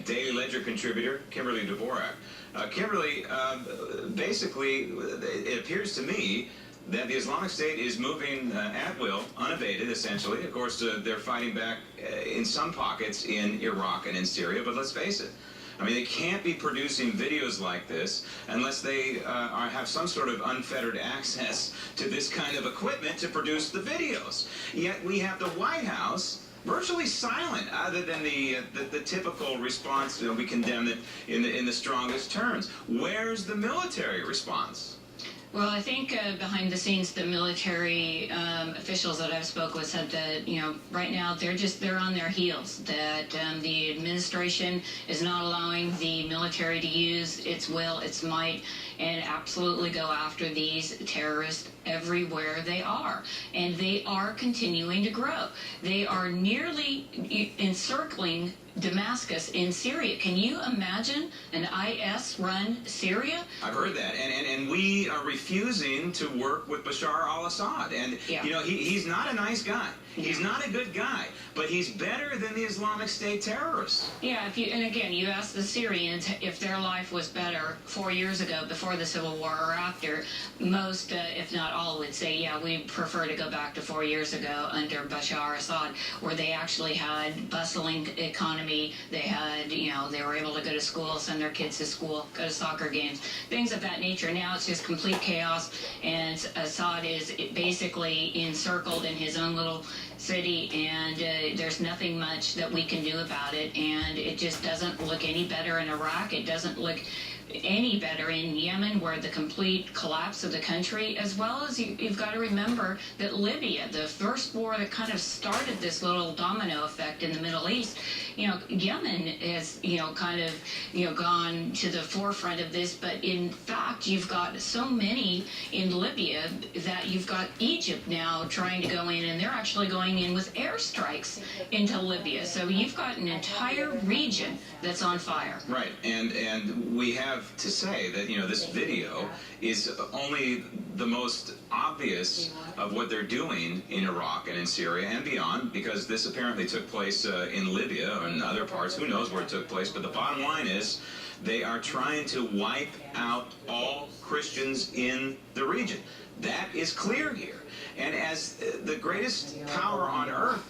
Daily Ledger contributor, Kimberly Dvorak. Kimberly, basically, it appears to me that the Islamic State is moving at will, unabated, essentially. Of course, they're fighting back in some pockets in Iraq and in Syria, but let's face it. I mean, they can't be producing videos like this unless they have some sort of unfettered access to this kind of equipment to produce the videos. Yet we have the White House virtually silent, other than the typical response. We condemn it in the strongest terms. Where's the military response? Well, I think behind the scenes, the military officials that I've spoken with said that, right now they're on their heels, that the administration is not allowing the military to use its will, its might, and absolutely go after these terrorists everywhere they are. And they are continuing to grow. They are nearly encircling Damascus in Syria. Can you imagine an IS-run Syria? I've heard that, and we are refusing to work with Bashar al-Assad. And yeah. He's not a nice guy. He's not a good guy, but he's better than the Islamic State terrorists. Yeah, and again, you ask the Syrians if their life was better 4 years ago, before the Civil War, or after. Most, if not all, would say, yeah, we prefer to go back to 4 years ago under Bashar Assad, where they actually had bustling economy. They had, they were able to go to school, send their kids to school, go to soccer games, things of that nature. Now it's just complete chaos, and Assad is basically encircled in his own little city, and there's nothing much that we can do about it. And it just doesn't look any better in Iraq. It doesn't look any better in Yemen, where the complete collapse of the country, as well as you've got to remember that Libya, the first war that kind of started this little domino effect in the Middle East, Yemen has, kind of, gone to the forefront of this. But in fact, you've got so many in Libya that you've got Egypt now trying to go in, and they're actually going in with airstrikes into Libya. So you've got an entire region that's on fire. Right, and we have to say that this video is only the most obvious of what they're doing in Iraq and in Syria and beyond, because this apparently took place in Libya and other parts. Who knows where it took place? But the bottom line is they are trying to wipe out all Christians in the region. That is clear here. And as the greatest power on earth,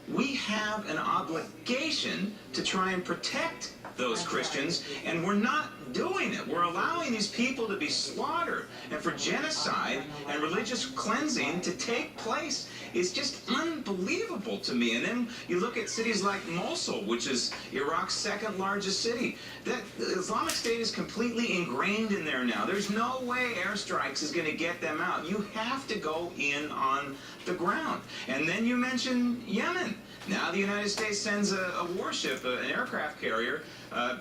we have an obligation to try and protect those Christians, and we're not doing it. We're allowing these people to be slaughtered, and for genocide and religious cleansing to take place is just unbelievable to me. And then you look at cities like Mosul, which is Iraq's second largest city. The Islamic State is completely ingrained in there now. There's no way airstrikes is going to get them out. You have to go in on the ground. And then you mention Yemen. Now the United States sends a warship, an aircraft carrier,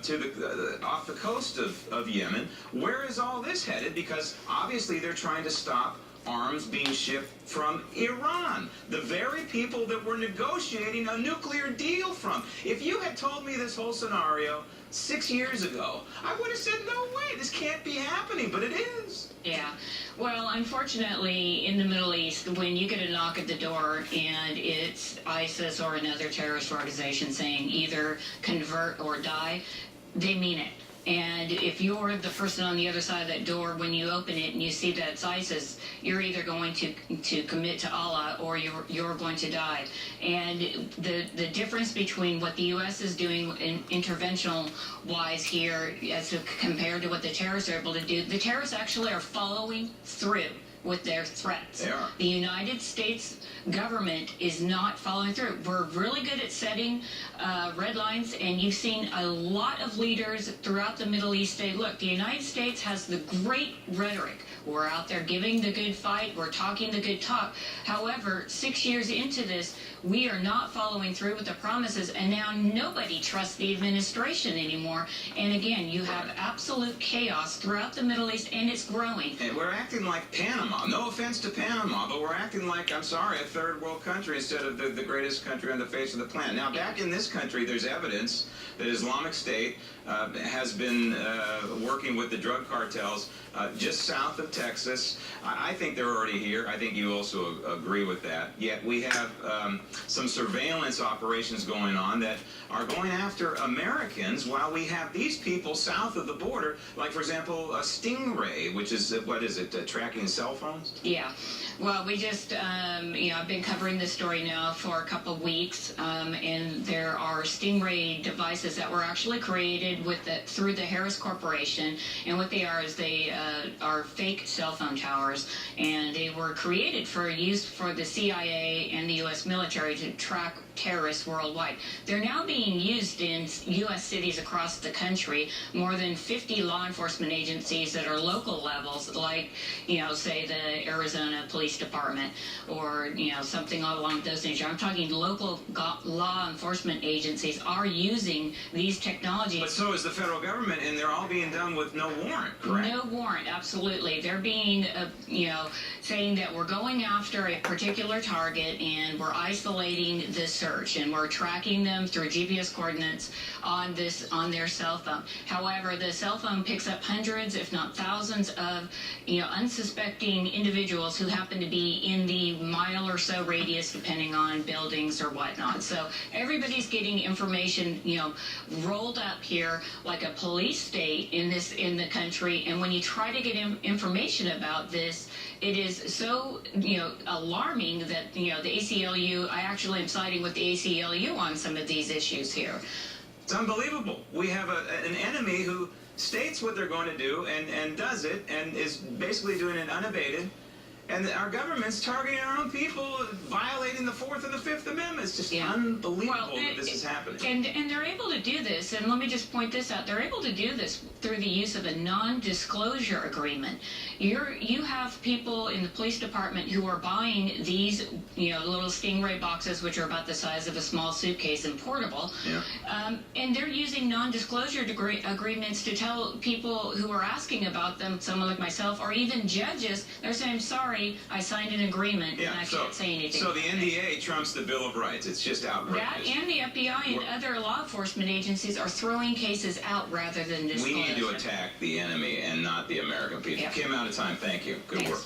to off the coast of Yemen. Where is all this headed? Because obviously they're trying to stop arms being shipped from Iran, the very people that we're negotiating a nuclear deal from. If you had told me this whole scenario 6 years ago, I would have said, no way, this can't be happening, but it is. Yeah. Well, unfortunately, in the Middle East, when you get a knock at the door and it's ISIS or another terrorist organization saying either convert or die, they mean it. And if you're the person on the other side of that door, when you open it and you see that it's ISIS, you're either going to commit to Allah or you're going to die. And the difference between what the U.S. is doing interventional-wise here as compared to what the terrorists are able to do, the terrorists actually are following through with their threats. They are. The United States government is not following through. We're really good at setting red lines, and you've seen a lot of leaders throughout the Middle East say, look, the United States has the great rhetoric. We're out there giving the good fight. We're talking the good talk. However, 6 years into this, we are not following through with the promises, and now nobody trusts the administration anymore. And again, you have absolute chaos throughout the Middle East, and it's growing. And we're acting like Panama. No offense to Panama, but we're acting like, I'm sorry, a third world country instead of the greatest country on the face of the planet. Now, back in this country, there's evidence that Islamic State has been working with the drug cartels just south of of Texas. I think they're already here. I think you also agree with that. Yet we have some surveillance operations going on that are going after Americans while we have these people south of the border, like, for example, a Stingray, which is, what is it, tracking cell phones? Yeah. Well, we just, I've been covering this story now for a couple of weeks, and there are Stingray devices that were actually created through the Harris Corporation, and what they are is they are fake cell phone towers, and they were created for use for the CIA and the U.S. military to track terrorists worldwide. They're now being used in U.S. cities across the country. More than 50 law enforcement agencies that are local levels, like, say the Arizona Police Department or, something along those nature. I'm talking local law enforcement agencies are using these technologies. But so is the federal government, and they're all being done with no warrant, correct? No warrant, absolutely. They're being, saying that we're going after a particular target and we're isolating the search and we're tracking them through GPS coordinates on their cell phone. However, the cell phone picks up hundreds, if not thousands, of unsuspecting individuals who happen to be in the mile or so radius, depending on buildings or whatnot. So everybody's getting information, rolled up here like a police state in the country. And when you try to get information about this, it is so, alarming that, the ACLU, I actually am siding with the ACLU on some of these issues here. It's unbelievable. We have an enemy who states what they're going to do and does it and is basically doing it unabated. And our government's targeting our own people, violating the 4th and the 5th Amendment. It's just unbelievable that this is happening. And they're able to do this, and let me just point this out, they're able to do this through the use of a non-disclosure agreement. You have people in the police department who are buying these, little Stingray boxes, which are about the size of a small suitcase and portable, and they're using non-disclosure agreements to tell people who are asking about them, someone like myself, or even judges, they're saying, sorry, I signed an agreement and I can't say anything. So the NDA trumps the Bill of Rights. It's just outrageous. That and the FBI and other law enforcement agencies are throwing cases out rather than disclosing. We need to attack the enemy and not the American people. Yeah. Kim, out of time. Thank you. Good Thanks. work.